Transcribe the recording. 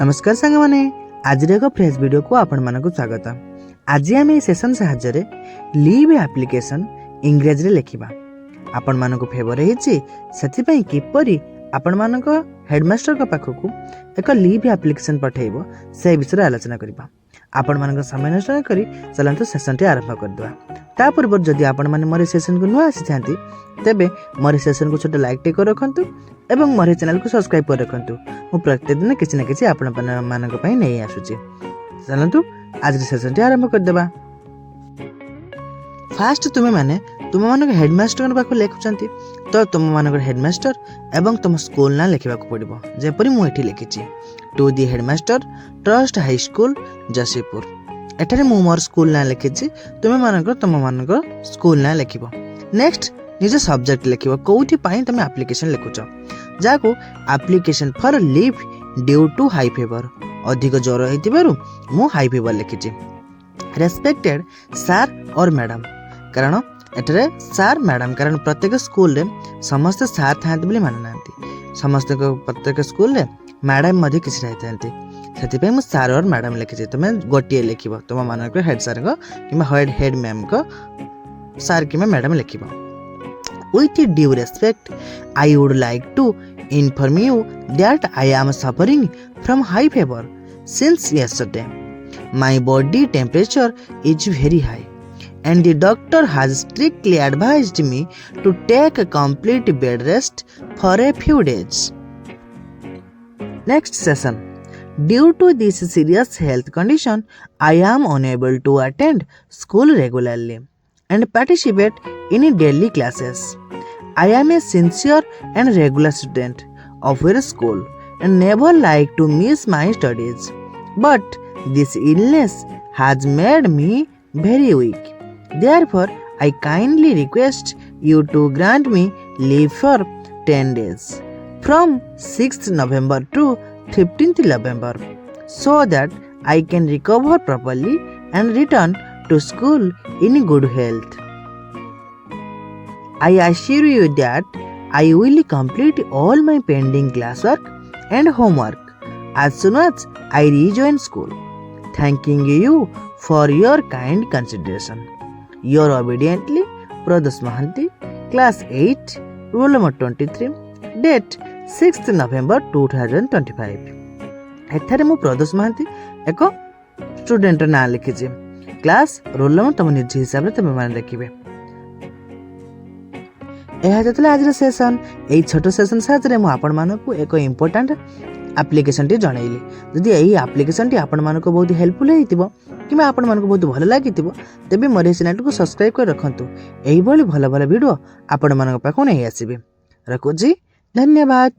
नमस्कार सांग माने आज एक फ्रेश वीडियो को आपण मानक स्वागत। आज आम सेशन साहाय्य लीव एप्लिकेशन इंग्रेजी लिखा आपण मानक फेवर होती किपरि आपण मानक हेडमास्टर पाखक एक लीव एप्लिकेशन पठेब से विषय आलोचना करबा। आपण मानक समय नष्ट न करी चलंतु सेशन टी आरंभ करदवा। ता पूर्व जदि आपण माने मोर सेशन को नुआ आसी थांती तेबे मोर सेशन को छोटे लाइक टे कर रखंतु एवं मोर चैनल को सब्सक्राइब कर रखंतु। मु प्रत्येक दिन किसी न किसी आपण मानक पई नै आसुची। चलंतु आज सेशन टी आरंभ करदवा। फास्ट तुमे माने तुम मानक हेडमास्टर पाख लिखुचंती तो तुम मानक हेडमास्टर एवं तुम स्कूल ना लिखा पड़ो। जेपरी मुझे लिखी to the headmaster trust high school Jashipur. एठारे मु मोर स्कूल ना लिखी तुम मानक स्कूल ना लिख। नेक्स्ट निज सब्जेक्ट लिख कौटी तुम एप्लिकेशन लिखुच जाको application for leave due to high fever. अधिक ज्वर हो मु हाई फीवर लिखी। रेस्पेक्टेड सर और मैडम कारण एठारे सार मैडम कारण प्रत्येक स्कूल रे समस्त सार था मानी ना समस्त प्रत्येक स्कूल रे मैडम मध्य किसी रही से मुझे सार और मैडम लिखी। तुम गोटे लिख तुम मानक हेड सार कि हेड मैम को सार कि मैडम लिख। With due respect, I would like to inform you that I am suffering from high fever since yesterday. My body temperature is very high and the doctor has strictly advised me to take a complete bed rest for a few days. Next session. Due to this serious health condition, I am unable to attend school regularly and participate in daily classes. I am a sincere and regular student of your school and never like to miss my studies. But this illness has made me very weak. Therefore, I kindly request you to grant me leave for 10 days from 6th November to 15th November so that I can recover properly and return to school in good health. I assure you that I will complete all my pending classwork and homework as soon as I rejoin school. Thanking you for your kind consideration. Your obediently, Pradas Mahanti, Class 8, Roll number 23, Date 6th November 2025. एठारे मु प्रदोष महांती एक student ना लिखी। Class roll number तुम निज हिसाब से तुम मैंने लिखे। यह आज सेसन यही छोट सेसन साहाय्य मुझे एक इम्पोर्टाट एप्लिकेशन टी जनइली। जदि यही एप्लिकेशन टी आपण मानक बहुत हेल्पफुल होइतिबो कि आपण मानक बहुत भल लागितिबो तेबे मोर चैनल को सब्सक्राइब कर रखंतु। एही भली भल भल वीडियो आपण मानक पाखु नै आसीबे। रखुची धन्यवाद।